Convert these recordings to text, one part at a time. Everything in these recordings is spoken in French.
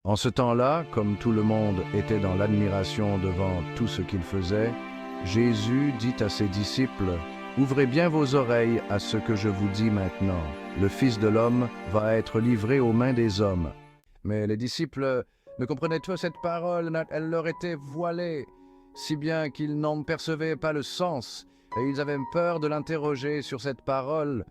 En ce temps-là, comme tout le monde était dans l'admiration devant tout ce qu'il faisait, Jésus dit à ses disciples, « Ouvrez bien vos oreilles à ce que je vous dis maintenant. Le Fils de l'homme va être livré aux mains des hommes. » Mais les disciples ne comprenaient pas cette parole, elle leur était voilée, si bien qu'ils n'en percevaient pas le sens, et ils avaient peur de l'interroger sur cette parole.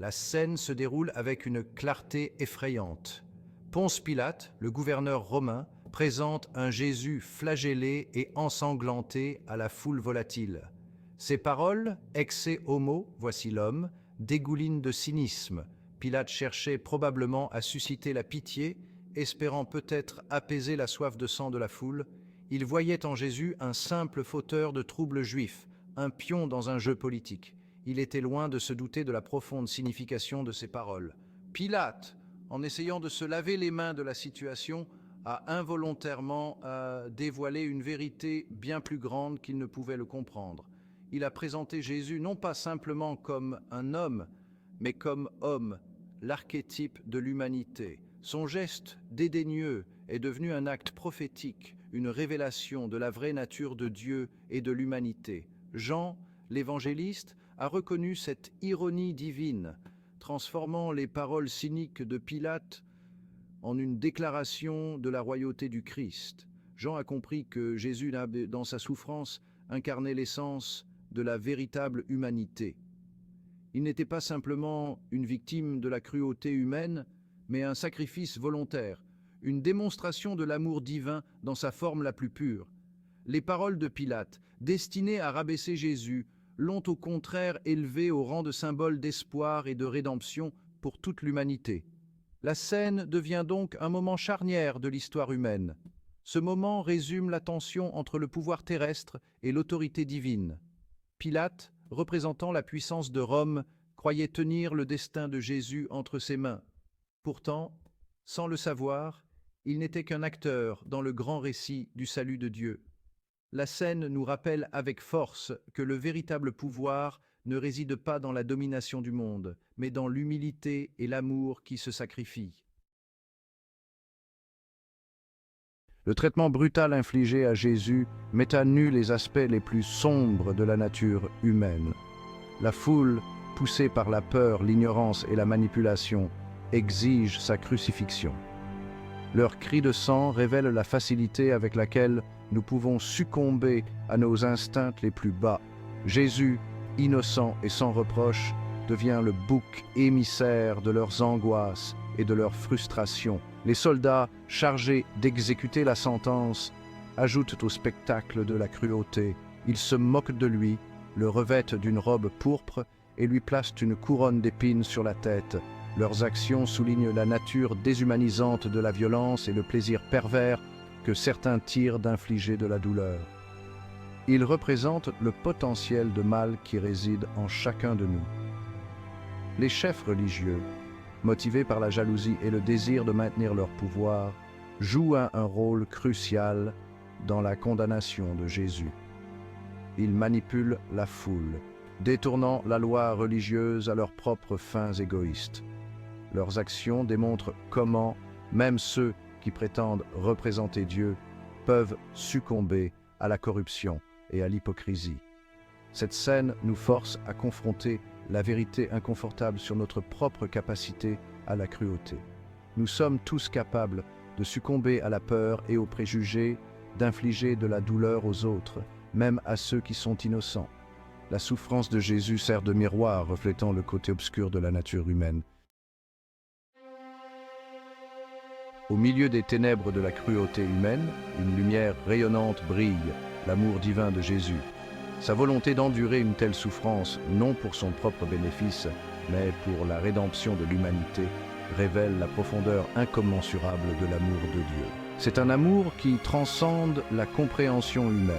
La scène se déroule avec une clarté effrayante. Ponce Pilate, le gouverneur romain, présente un Jésus flagellé et ensanglanté à la foule volatile. Ses paroles, ecce homo, voici l'homme, dégoulinent de cynisme. Pilate cherchait probablement à susciter la pitié, espérant peut-être apaiser la soif de sang de la foule. Il voyait en Jésus un simple fauteur de troubles juifs, un pion dans un jeu politique. Il était loin de se douter de la profonde signification de ces paroles. Pilate, en essayant de se laver les mains de la situation, a involontairement dévoilé une vérité bien plus grande qu'il ne pouvait le comprendre. Il a présenté Jésus non pas simplement comme un homme, mais comme homme, l'archétype de l'humanité. Son geste dédaigneux est devenu un acte prophétique, une révélation de la vraie nature de Dieu et de l'humanité. Jean, l'évangéliste, a reconnu cette ironie divine, transformant les paroles cyniques de Pilate en une déclaration de la royauté du Christ. Jean a compris que Jésus, dans sa souffrance, incarnait l'essence de la véritable humanité. Il n'était pas simplement une victime de la cruauté humaine, mais un sacrifice volontaire, une démonstration de l'amour divin dans sa forme la plus pure. Les paroles de Pilate, destinées à rabaisser Jésus, l'ont au contraire élevé au rang de symbole d'espoir et de rédemption pour toute l'humanité. La scène devient donc un moment charnière de l'histoire humaine. Ce moment résume la tension entre le pouvoir terrestre et l'autorité divine. Pilate, représentant la puissance de Rome, croyait tenir le destin de Jésus entre ses mains. Pourtant, sans le savoir, il n'était qu'un acteur dans le grand récit du salut de Dieu. La scène nous rappelle avec force que le véritable pouvoir ne réside pas dans la domination du monde, mais dans l'humilité et l'amour qui se sacrifient. Le traitement brutal infligé à Jésus met à nu les aspects les plus sombres de la nature humaine. La foule, poussée par la peur, l'ignorance et la manipulation, exige sa crucifixion. Leurs cris de sang révèlent la facilité avec laquelle nous pouvons succomber à nos instincts les plus bas. Jésus, innocent et sans reproche, devient le bouc émissaire de leurs angoisses et de leurs frustrations. Les soldats, chargés d'exécuter la sentence, ajoutent au spectacle de la cruauté. Ils se moquent de lui, le revêtent d'une robe pourpre et lui placent une couronne d'épines sur la tête. Leurs actions soulignent la nature déshumanisante de la violence et le plaisir pervers que certains tirent d'infliger de la douleur. Ils représentent le potentiel de mal qui réside en chacun de nous. Les chefs religieux, motivés par la jalousie et le désir de maintenir leur pouvoir, jouent un rôle crucial dans la condamnation de Jésus. Ils manipulent la foule, détournant la loi religieuse à leurs propres fins égoïstes. Leurs actions démontrent comment même ceux qui prétendent représenter Dieu peuvent succomber à la corruption et à l'hypocrisie. Cette scène nous force à confronter la vérité inconfortable sur notre propre capacité à la cruauté. Nous sommes tous capables de succomber à la peur et aux préjugés, d'infliger de la douleur aux autres, même à ceux qui sont innocents. La souffrance de Jésus sert de miroir reflétant le côté obscur de la nature humaine. Au milieu des ténèbres de la cruauté humaine, une lumière rayonnante brille, l'amour divin de Jésus. Sa volonté d'endurer une telle souffrance, non pour son propre bénéfice, mais pour la rédemption de l'humanité, révèle la profondeur incommensurable de l'amour de Dieu. C'est un amour qui transcende la compréhension humaine,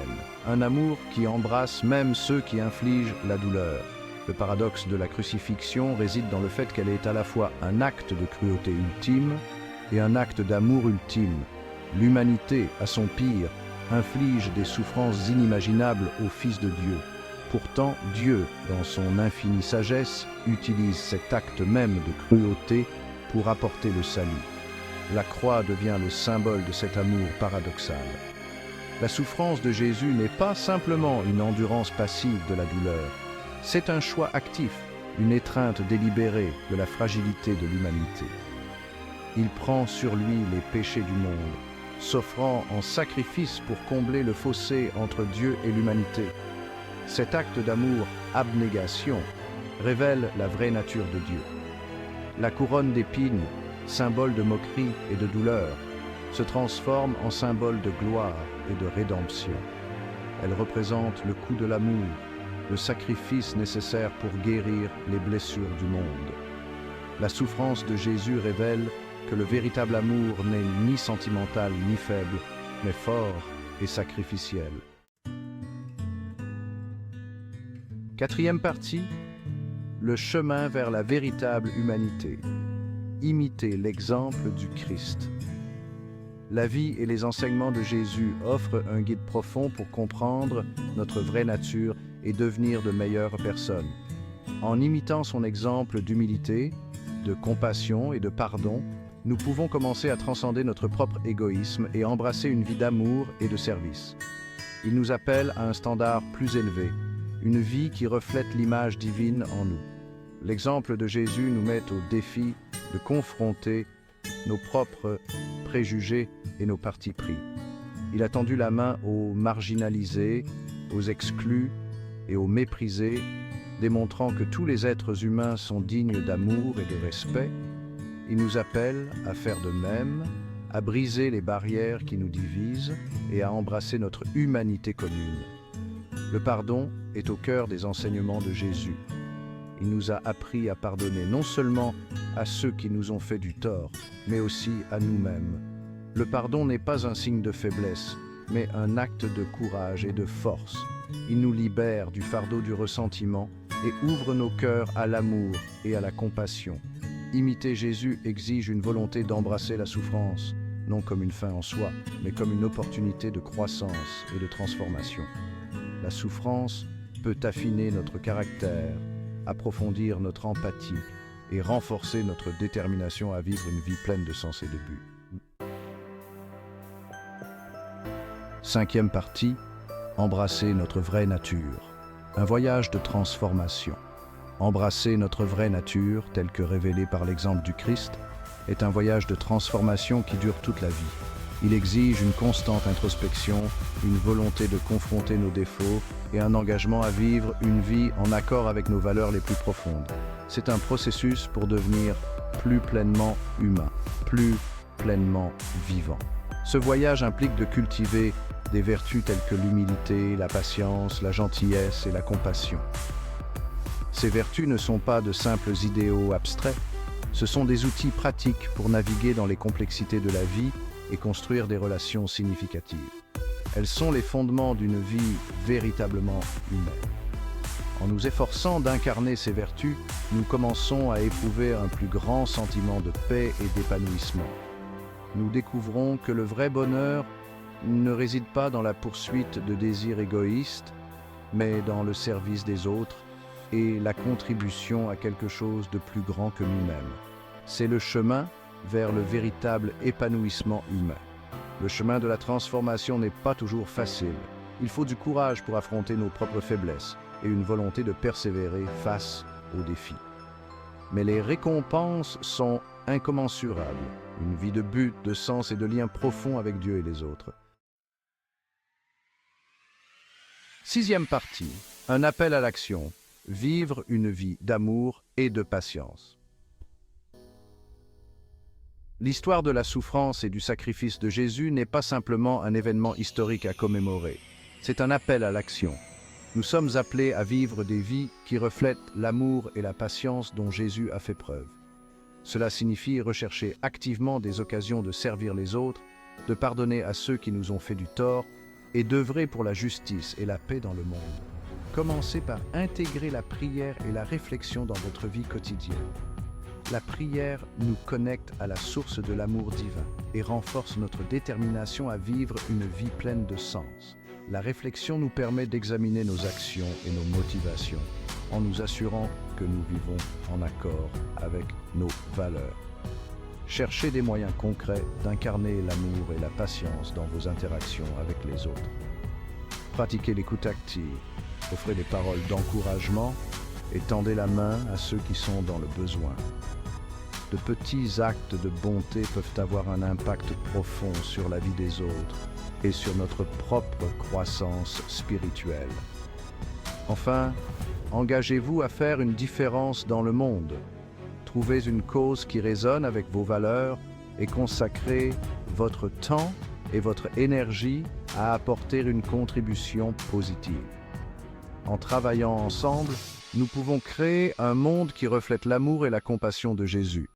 un amour qui embrasse même ceux qui infligent la douleur. Le paradoxe de la crucifixion réside dans le fait qu'elle est à la fois un acte de cruauté ultime et un acte d'amour ultime. L'humanité, à son pire, inflige des souffrances inimaginables au Fils de Dieu. Pourtant, Dieu, dans son infinie sagesse, utilise cet acte même de cruauté pour apporter le salut. La croix devient le symbole de cet amour paradoxal. La souffrance de Jésus n'est pas simplement une endurance passive de la douleur, c'est un choix actif, une étreinte délibérée de la fragilité de l'humanité. Il prend sur lui les péchés du monde, s'offrant en sacrifice pour combler le fossé entre Dieu et l'humanité. Cet acte d'amour, abnégation, révèle la vraie nature de Dieu. La couronne d'épines, symbole de moquerie et de douleur, se transforme en symbole de gloire et de rédemption. Elle représente le coût de l'amour, le sacrifice nécessaire pour guérir les blessures du monde. La souffrance de Jésus révèle que le véritable amour n'est ni sentimental ni faible, mais fort et sacrificiel. Quatrième partie, le chemin vers la véritable humanité. Imiter l'exemple du Christ. La vie et les enseignements de Jésus offrent un guide profond pour comprendre notre vraie nature et devenir de meilleures personnes. En imitant son exemple d'humilité, de compassion et de pardon, nous pouvons commencer à transcender notre propre égoïsme et embrasser une vie d'amour et de service. Il nous appelle à un standard plus élevé, une vie qui reflète l'image divine en nous. L'exemple de Jésus nous met au défi de confronter nos propres préjugés et nos partis pris. Il a tendu la main aux marginalisés, aux exclus et aux méprisés, démontrant que tous les êtres humains sont dignes d'amour et de respect. Il nous appelle à faire de même, à briser les barrières qui nous divisent et à embrasser notre humanité commune. Le pardon est au cœur des enseignements de Jésus. Il nous a appris à pardonner non seulement à ceux qui nous ont fait du tort, mais aussi à nous-mêmes. Le pardon n'est pas un signe de faiblesse, mais un acte de courage et de force. Il nous libère du fardeau du ressentiment et ouvre nos cœurs à l'amour et à la compassion. Imiter Jésus exige une volonté d'embrasser la souffrance, non comme une fin en soi, mais comme une opportunité de croissance et de transformation. La souffrance peut affiner notre caractère, approfondir notre empathie et renforcer notre détermination à vivre une vie pleine de sens et de but. Cinquième partie, embrasser notre vraie nature. Un voyage de transformation. Embrasser notre vraie nature, telle que révélée par l'exemple du Christ, est un voyage de transformation qui dure toute la vie. Il exige une constante introspection, une volonté de confronter nos défauts et un engagement à vivre une vie en accord avec nos valeurs les plus profondes. C'est un processus pour devenir plus pleinement humain, plus pleinement vivant. Ce voyage implique de cultiver des vertus telles que l'humilité, la patience, la gentillesse et la compassion. Ces vertus ne sont pas de simples idéaux abstraits, ce sont des outils pratiques pour naviguer dans les complexités de la vie et construire des relations significatives. Elles sont les fondements d'une vie véritablement humaine. En nous efforçant d'incarner ces vertus, nous commençons à éprouver un plus grand sentiment de paix et d'épanouissement. Nous découvrons que le vrai bonheur ne réside pas dans la poursuite de désirs égoïstes, mais dans le service des autres et la contribution à quelque chose de plus grand que nous-mêmes. C'est le chemin vers le véritable épanouissement humain. Le chemin de la transformation n'est pas toujours facile. Il faut du courage pour affronter nos propres faiblesses et une volonté de persévérer face aux défis. Mais les récompenses sont incommensurables. Une vie de but, de sens et de lien profond avec Dieu et les autres. Sixième partie, un appel à l'action. Vivre une vie d'amour et de patience. L'histoire de la souffrance et du sacrifice de Jésus n'est pas simplement un événement historique à commémorer. C'est un appel à l'action. Nous sommes appelés à vivre des vies qui reflètent l'amour et la patience dont Jésus a fait preuve. Cela signifie rechercher activement des occasions de servir les autres, de pardonner à ceux qui nous ont fait du tort et d'œuvrer pour la justice et la paix dans le monde. Commencez par intégrer la prière et la réflexion dans votre vie quotidienne. La prière nous connecte à la source de l'amour divin et renforce notre détermination à vivre une vie pleine de sens. La réflexion nous permet d'examiner nos actions et nos motivations en nous assurant que nous vivons en accord avec nos valeurs. Cherchez des moyens concrets d'incarner l'amour et la patience dans vos interactions avec les autres. Pratiquez l'écoute active, offrez des paroles d'encouragement et tendez la main à ceux qui sont dans le besoin. De petits actes de bonté peuvent avoir un impact profond sur la vie des autres et sur notre propre croissance spirituelle. Enfin, engagez-vous à faire une différence dans le monde. Trouvez une cause qui résonne avec vos valeurs et consacrez votre temps et votre énergie à apporter une contribution positive. En travaillant ensemble, nous pouvons créer un monde qui reflète l'amour et la compassion de Jésus.